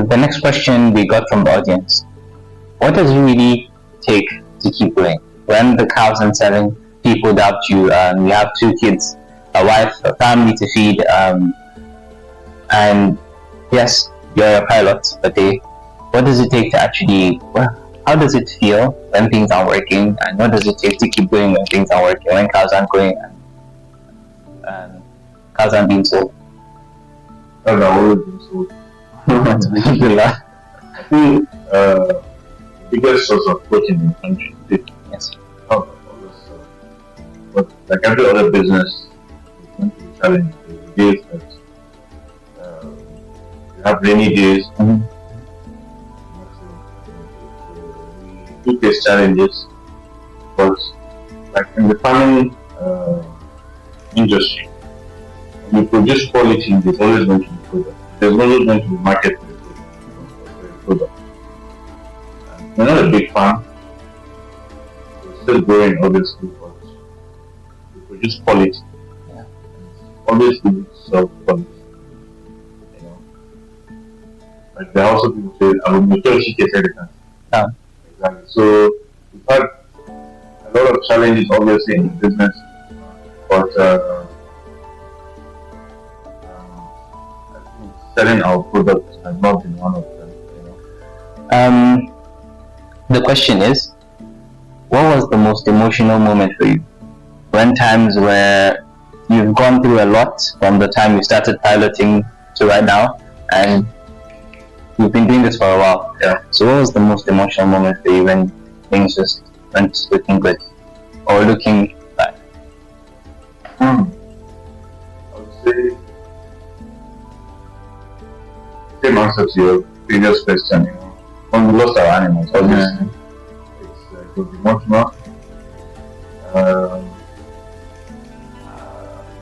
The next question we got from the audience: what does it really take to keep going? When the cows aren't selling, people doubt you. You have 2 kids, a wife, a family to feed, and yes, you're a pilot. But what does it take to actually? Well, how does it feel when things aren't working, and what does it take to keep going when things aren't working? When cows aren't going and cows aren't being sold? Cows are always being sold. Alhamdulillah. I think biggest source of protein in the country is beef. Yes. But like every other business, it's going to be challenging. There's days that you have rainy days. We do face challenges, but like in the farming industry, when you produce quality, there's always going to be product. There's always going to be market for the product. We're not a big farm. We're still growing, obviously, but we produce quality. Yeah. Always we need to sell quality. You know, like there are also people say, "I will make sure she gets everything." Yeah. Exactly. So we've had a lot of challenges, obviously, in the business, but I think selling our products has not been one of them. You know. The question is, what was the most emotional moment for you? When times where you've gone through a lot from the time you started piloting to right now, and you've been doing this for a while. Yeah. So what was the most emotional moment for you when things just went looking good or looking bad? I would say same answer to your previous question. You know, when we lost our animals, obviously, it was emotional.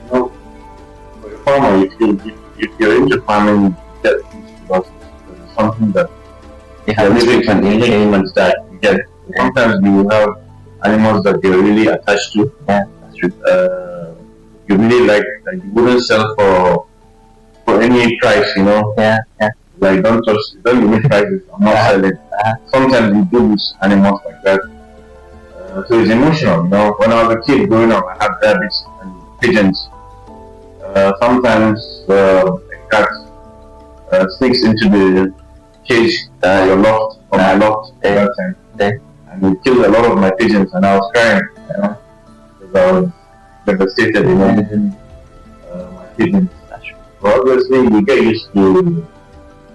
You know, for a farmer, if you're into farming, you get used to losses. It's something that You you're living from the elements that you get. Sometimes you have animals that you're really attached to. Yeah, that's true. You really like you wouldn't sell for any price, you know. Yeah. Like don't limit prices. I'm not selling. Sometimes you do lose animals like that. So it's emotional, you know. When I was a kid growing up, I had rabbits and pigeons. Sometimes a cat sneaks into the cage your loft or my loft at that time, and it killed a lot of my pigeons, and I was crying, you know, because I was devastated, you know, my pigeons. But obviously, you get used to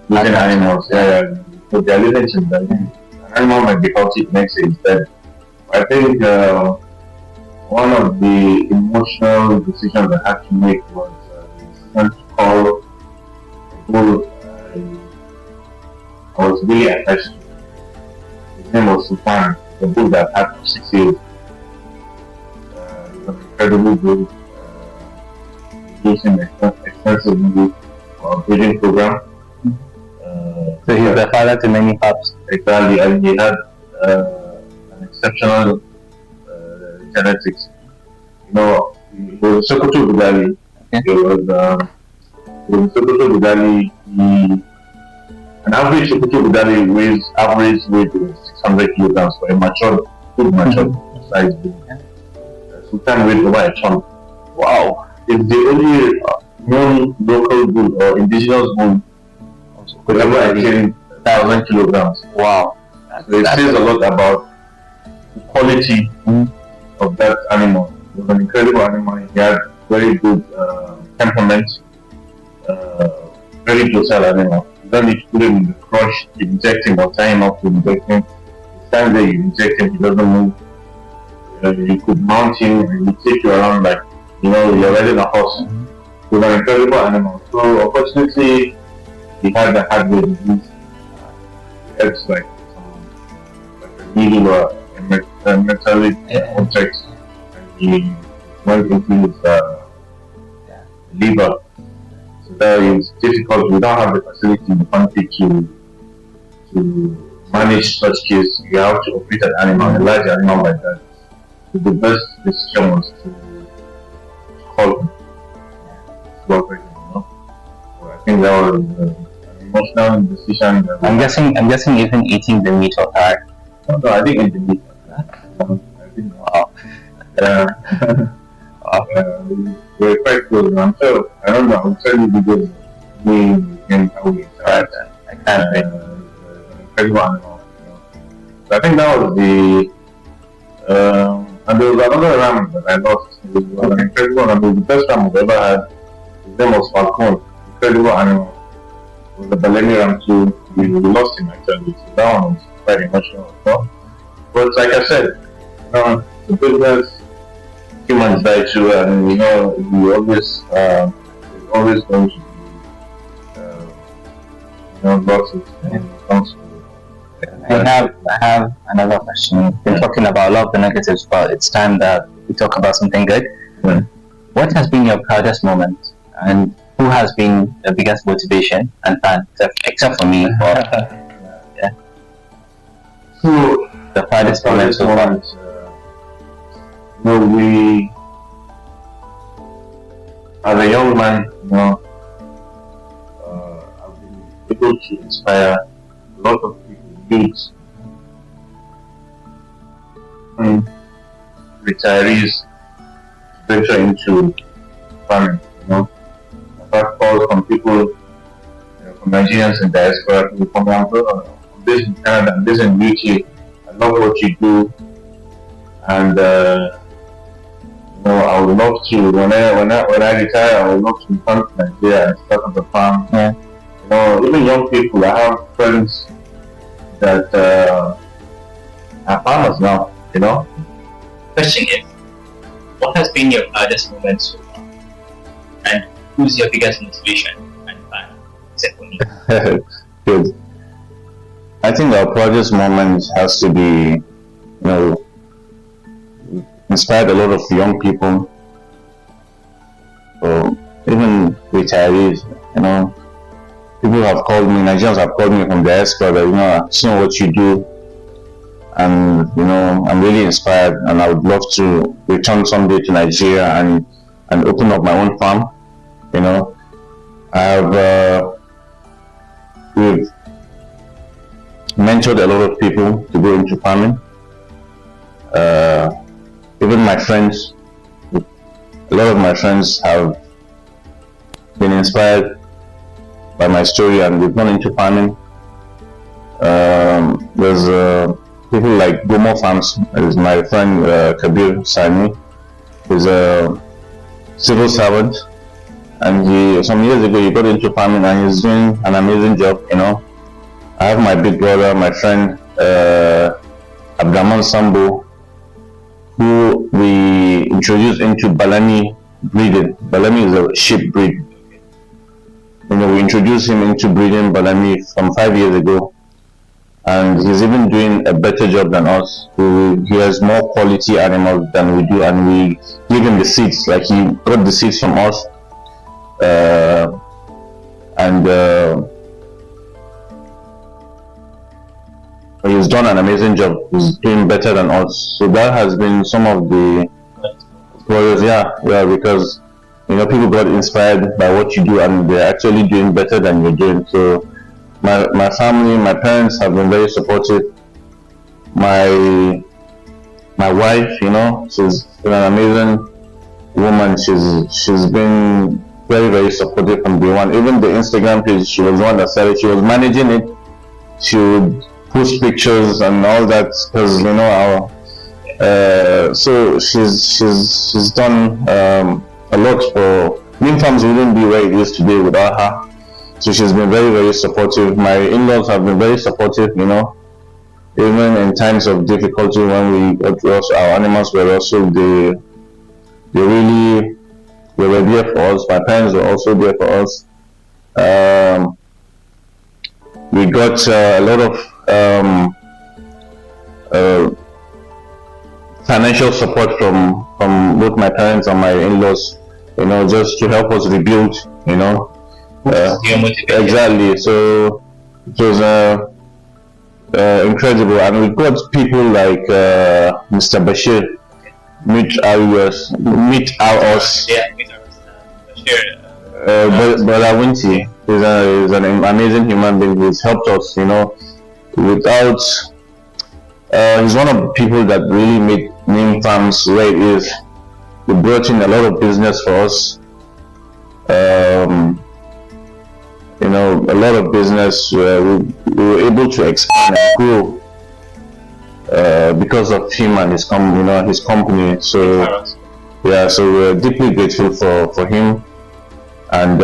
losing animals. So they're living things. An animal might be healthy, next day is dead. I think one of the emotional decisions I had to make was the decision to call a bull I was really attached to. His name was Sultan, the bull that I had for 6 years. He was an incredible bull. Using extensively for breeding program. So he's the father to many pups. Exactly, and he had an exceptional genetics. You know, he was Sokoto Budali. He was Sokoto Budali. An average Sokoto Budali weighs average weight was 600 kilograms for a good matured size bull. Sultan weighed over a ton. Wow. It's the only known local bull or indigenous bull could ever attain 1,000 kilograms. Wow. So it says a lot about the quality of that animal. It was an incredible animal. He had very good temperament, very docile animal. You don't need to put him in the crush, inject him or tie him up to inject him. The time that you inject him, he doesn't move. You could mount him and he take you around like, you know, you're riding a horse. It was an incredible animal. So unfortunately, he had a hardware disease. It's like a needle or a metallic object, and he went into his liver. So that is difficult. We don't have the facility in the country to manage such case. You have to operate an animal, a large animal like that. So the best decision was to call him. You know? So I think that was an emotional decision. I'm guessing even eating the meat of her. No, I didn't eat the meat of her. I didn't know. Oh. We're quite close. I'm sure. I don't know. I'll tell you because we and how we interact. I can't wait. Incredible animal. So I think that was the. And there was another ram that I lost. It was an incredible animal. The best ram I've ever had. His name was Falcon. Incredible animal. It was a Balemi ram too. We lost him actually. So that one was quite emotional as well. But like I said, the business, humans die too, and we always there's always going to be losses when it comes to. I have another question. We've been talking about a lot of the negatives, but it's time that we talk about something good. Yeah. What has been your proudest moment, and who has been the biggest motivation and fan, except for me? Yeah. So the proudest moment so far. We, as a young man, I've been able to inspire a lot of people, youths, retirees, to venture into farming. I've had calls from people, from Nigerians in diaspora, people from I'm based in Canada, I'm based in UK. I love what you do, and I would love to, when I retire, I would love to come to Nigeria and start on the farm. Yeah. Even young people, I have friends that are farmers now, Question is, what has been your proudest moment so far? And who's your biggest motivation and fan, except for me? Good. I think our proudest moment has to be, inspired a lot of young people, or even retirees. People have called me, Nigerians have called me from diaspora. I've seen what you do, and I'm really inspired, and I would love to return someday to Nigeria and open up my own farm. I have we've mentored a lot of people to go into farming. Even my friends, a lot of my friends have been inspired by my story and they've gone into farming. There's people like Gomo Farms. There's my friend Kabir Sani, who's a civil servant, and some years ago he got into farming and he's doing an amazing job. I have my big brother, my friend Abdurrahman Sambo, who we introduced into Balami breeding. Balami is a sheep breed. We introduced him into breeding Balami from 5 years ago, and he's even doing a better job than us. He has more quality animals than we do, and we give him the seeds. Like, he got the seeds from us, he's done an amazing job. He's doing better than us. So that has been some of the spoilers, because people got inspired by what you do and they're actually doing better than you're doing. So my family, my parents have been very supportive. My wife, she's been an amazing woman. She's been very, very supportive from day one. Even the Instagram page, she was the one that started. She was managing it. She would post pictures and all that, because so she's done a lot for Neem Farms. Wouldn't be where it is today without her. So she's been very, very supportive. My in-laws have been very supportive, even in times of difficulty when our animals were also they really were there for us. My parents were also there for us. We got a lot of financial support from both my parents and my in-laws, just to help us rebuild, exactly. So it was incredible, and we've got people like Mr. Bashir, meet our us. Yeah, Bashir. But Awinti is an amazing human being. He's helped us, without. He's one of the people that really made Neem Farms where it is. He brought in a lot of business for us. A lot of business where we were able to expand and grow because of him and his company. So yeah, so we're deeply grateful for him and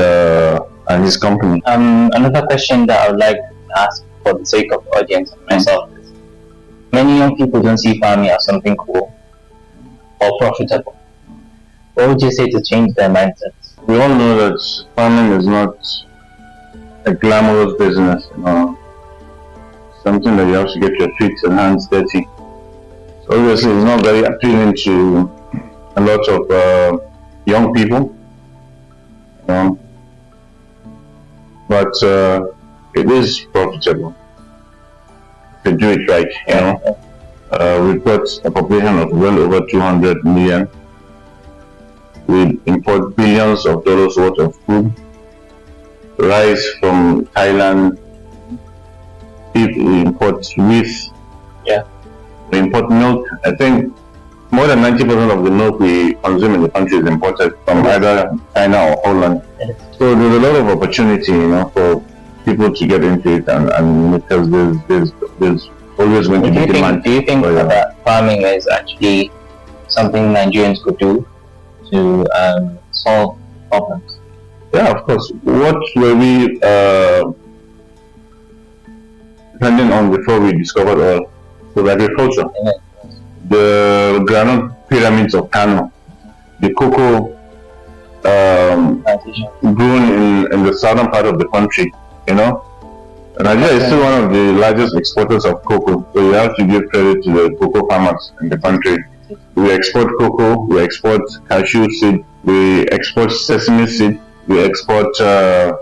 his company. Another question that I would like to ask for the sake of the audience and myself is, many young people don't see farming as something cool or profitable. What would you say to change their mindsets? We all know that farming is not a glamorous business, something that you have to get your feet and hands dirty. So obviously it's not very appealing to a lot of young people, but it is profitable if you do it right. We've got a population of well over 200 million. We import billions of dollars worth of food, rice from Thailand. We import wheat. Yeah. We import milk. I think more than 90% of the milk we consume in the country is imported from either China or Holland. So there's a lot of opportunity, for people to get into it, and because there's always going to be demand. Do you think that farming is actually something Nigerians could do to solve problems? Yeah, of course. What were we depending on before we discovered oil? Was agriculture. Yeah. The granite pyramids of Kano, the cocoa grown in the southern part of the country, Nigeria is still one of the largest exporters of cocoa, so you have to give credit to the cocoa farmers in the country. We export cocoa, we export cashew seed, we export sesame seed, we export gum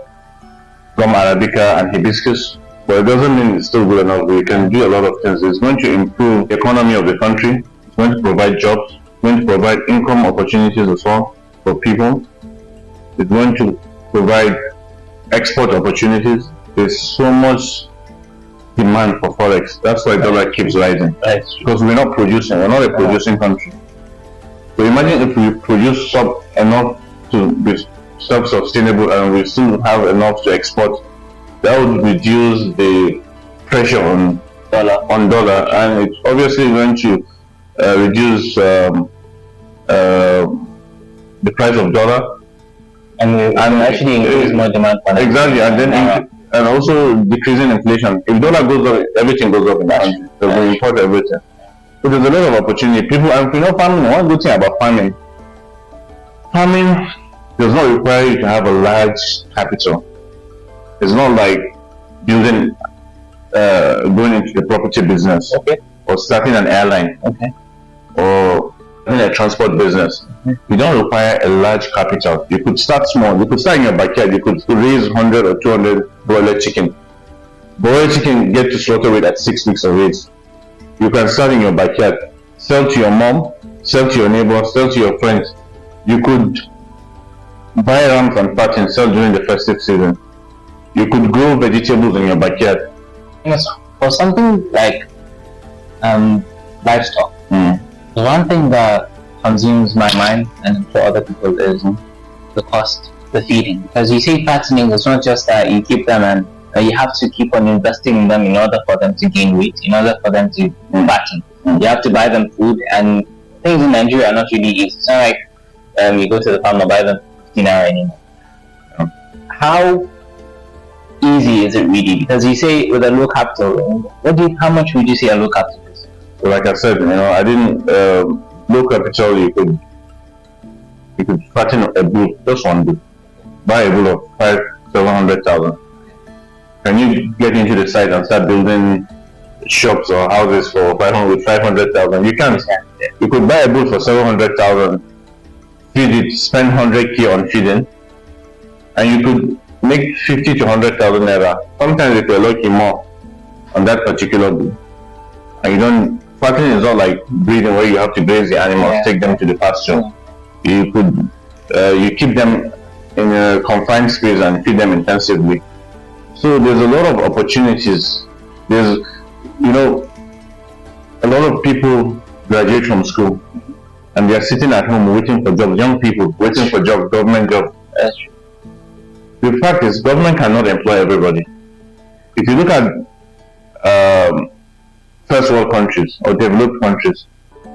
arabica and hibiscus. But it doesn't mean it's still good enough. We can do a lot of things. It's going to improve the economy of the country. It's going to provide jobs. It's going to provide income opportunities as well for people. It's going to provide export opportunities. There's so much demand for forex. That's why dollar keeps rising. Because we're not producing. We're not a producing country. So imagine if we produce enough to be self-sustainable and we still have enough to export. That would reduce the pressure on dollar, and it's obviously going to reduce the price of dollar, and actually increase more demand for exactly, and then and also decreasing inflation. If dollar goes up, everything goes up in the country. So we import everything. So there's a lot of opportunity. People, and farming. One good thing about farming does not require you to have a large capital. It's not like building, going into the property business, or starting an airline, or in a transport business. You don't require a large capital. You could start small. You could start in your backyard. You could raise 100 or 200 broiler chicken. Broiler chicken get to slaughter weight at 6 weeks of age. You can start in your backyard, sell to your mom, sell to your neighbor, sell to your friends. You could buy rams and fatten, sell during the festive season. You could grow vegetables in your backyard. Yes, for something like livestock, the one thing that consumes my mind and for other people is the cost, the feeding. Because you say fattening, it's not just that you keep them and you have to keep on investing in them in order for them to gain weight, in order for them to fatten. You have to buy them food, and things in Nigeria are not really easy. It's not like you go to the farm and buy them 15 hours anymore. How easy is it really? Because you say with a low capital, how much would you say a low capital is? So like I said, I didn't low capital. You could fatten a bull, just one bull, buy a bull of 500,000-700,000. Can you get into the site and start building shops or houses for 500,000? You can't. You could buy a bull for 700,000, feed it, spend 100k on feeding, and you could make 50 to 100,000 naira. Sometimes if you're lucky, more on that particular bull. And you don't. Fattening is not like breeding where you have to graze the animals, take them to the pasture. You could, you keep them in a confined space and feed them intensively. So there's a lot of opportunities. There's, you know, a lot of people graduate from school and they are sitting at home waiting for jobs. Young people waiting for jobs, government jobs. That's true. The fact is, government cannot employ everybody. If you look at first world countries or developed countries,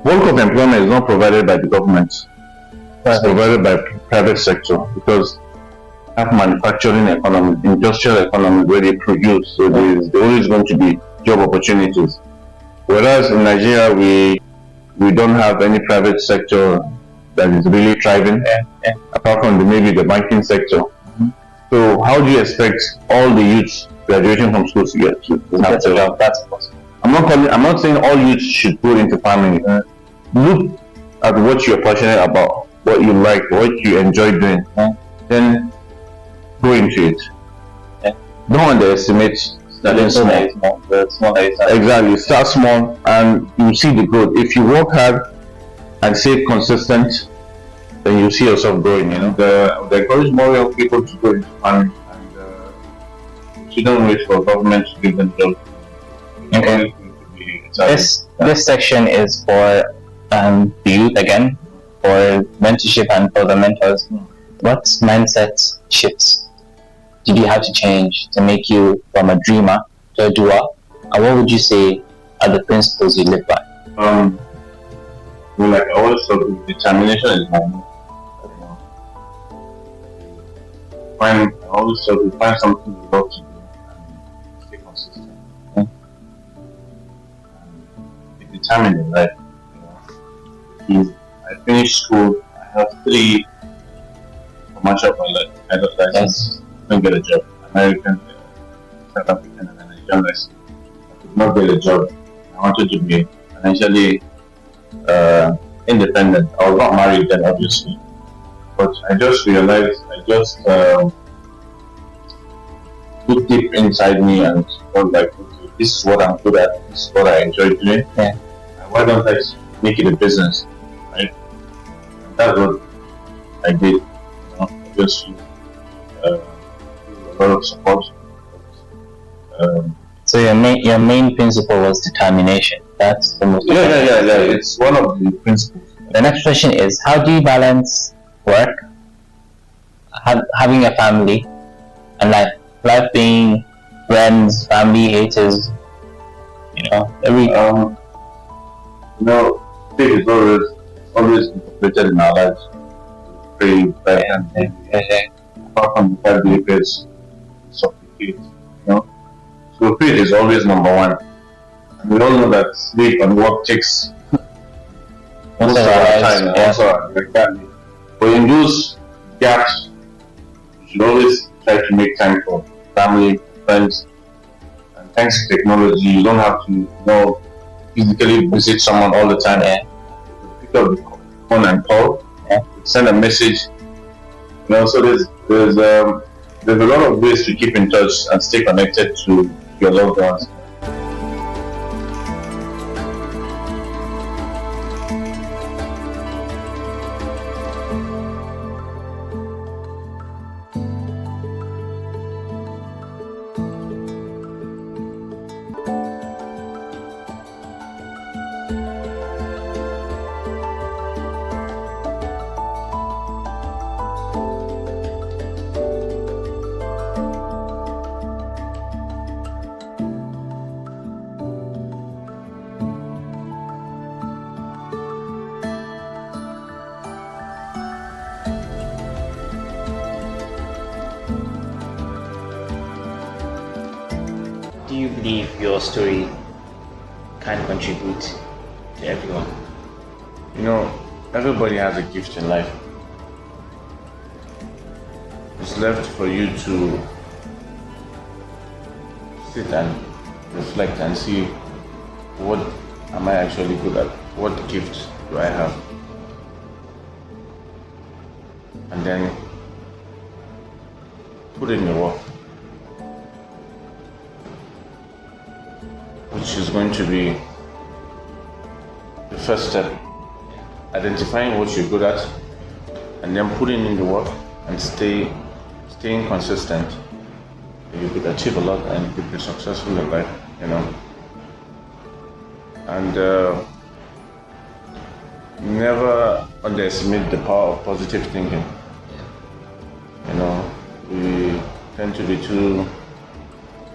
bulk of employment is not provided by the government. It's provided by private sector because have manufacturing economy, industrial economy where they produce, so there's always going to be job opportunities. Whereas in Nigeria we don't have any private sector that is really thriving, apart from maybe the banking sector. So how do you expect all the youths graduating from school to get to have a job? That's possible. I'm not saying all youths should go into farming. Look at what you're passionate about, what you like, what you enjoy doing, then go into it. Don't underestimate starting small. Exactly. Start small and you see the growth. If you work hard and stay consistent, then you see yourself growing. They encourage more young people to go into farming, and you don't wait for government to give them jobs. Okay. This section is for the youth again, for mentorship and for the mentors. What mindset shifts did you have to change to make you from a dreamer to a doer? And what would you say are the principles you live by? Like I always thought, determination is my move. I always thought we find something we love to do and stay consistent. And be determined in life. I finished school. I have 3 commercial pilot licenses. Don't get a job. American, South African, and Nigerian license. I could not get a job. I wanted to be financially independent. I was not married then, obviously, but I just realized, looked deep inside me and felt like, okay, this is what I'm good at. This is what I enjoy doing. And why don't I make it a business, right? And that's what I did. Just a lot of support. So your main principle was determination. That's the most important. Yeah. It's one of the principles. The next question is, how do you balance work, having a family, and life? Life being friends, family, haters, faith is always incorporated in our lives. Pray, pray, and apart from the fact that faith supplicate, So faith is always number one. And we all know that sleep and work takes most of our time. Also, exactly. But in those gaps, you should always try to make time for family, friends. And thanks to technology, you don't have to physically visit someone all the time. Pick up the phone and call. Send a message. So there's a lot of ways to keep in touch and stay connected to your loved ones. Do you believe your story can contribute to everyone? Everybody has a gift in life. It's left for you to sit and reflect and see, what am I actually good at? What gift do I have? And then put in the work, which is going to be the first step. Identifying what you're good at and then putting in the work and staying consistent, you could achieve a lot and you could be successful in life, you know. And never underestimate the power of positive thinking. You know, we tend to be too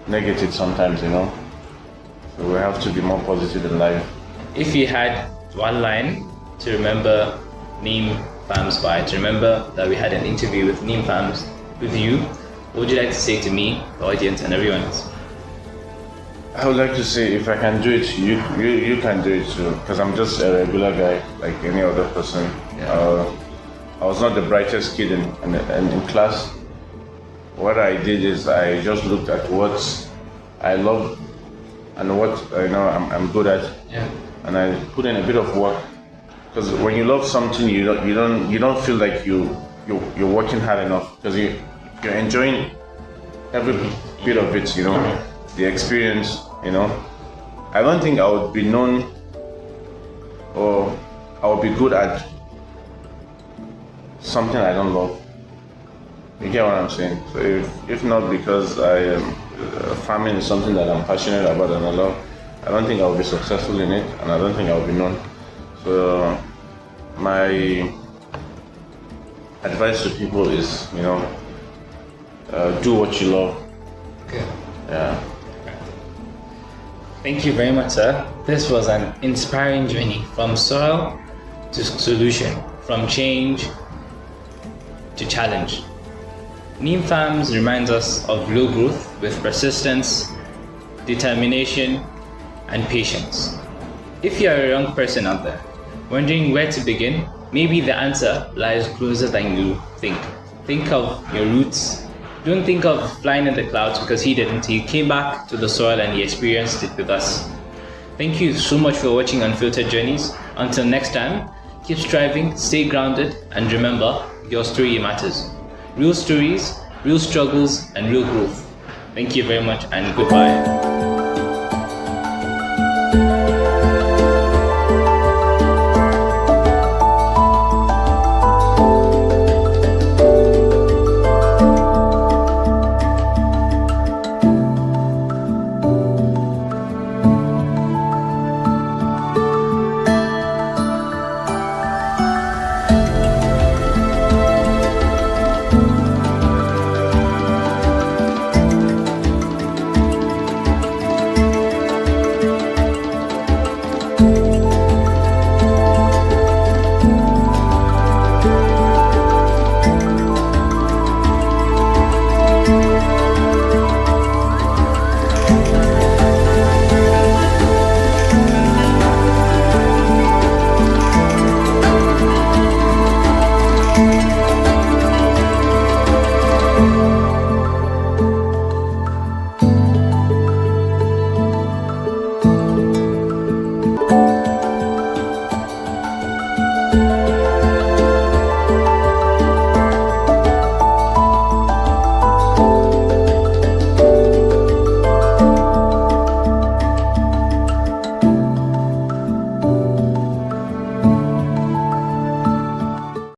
negative sometimes, you know. So we have to be more positive in life. If you had one line to remember Neem Farms by, to remember that we had an interview with Neem Farms with you, what would you like to say to me, the audience, and everyone else? I would like to say, if I can do it, you can do it too. Because I'm just a regular guy, like any other person. I was not the brightest kid in class. What I did is I just looked at what I love and what I'm good at, and I put in a bit of work. Because when you love something, you don't feel like you're working hard enough, because you're enjoying every bit of it, you know, the experience, you know. I don't think I would be known or I would be good at something I don't love. You get what I'm saying? So if not because farming is something that I'm passionate about and I love, I don't think I will be successful in it, and I don't think I will be known. So my advice to people is, you know, do what you love. Okay. Yeah. Thank you very much, sir. This was an inspiring journey from soil to solution, from change to challenge. Neem Farms reminds us of real growth with persistence, determination, and patience. If you are a young person out there wondering where to begin, maybe the answer lies closer than you think. Think of your roots. Don't think of flying in the clouds, because he didn't. He came back to the soil and he experienced it with us. Thank you so much for watching Unfiltered Journeys. Until next time, keep striving, stay grounded, and remember, your story matters. Real stories, real struggles, and real growth. Thank you very much, and goodbye.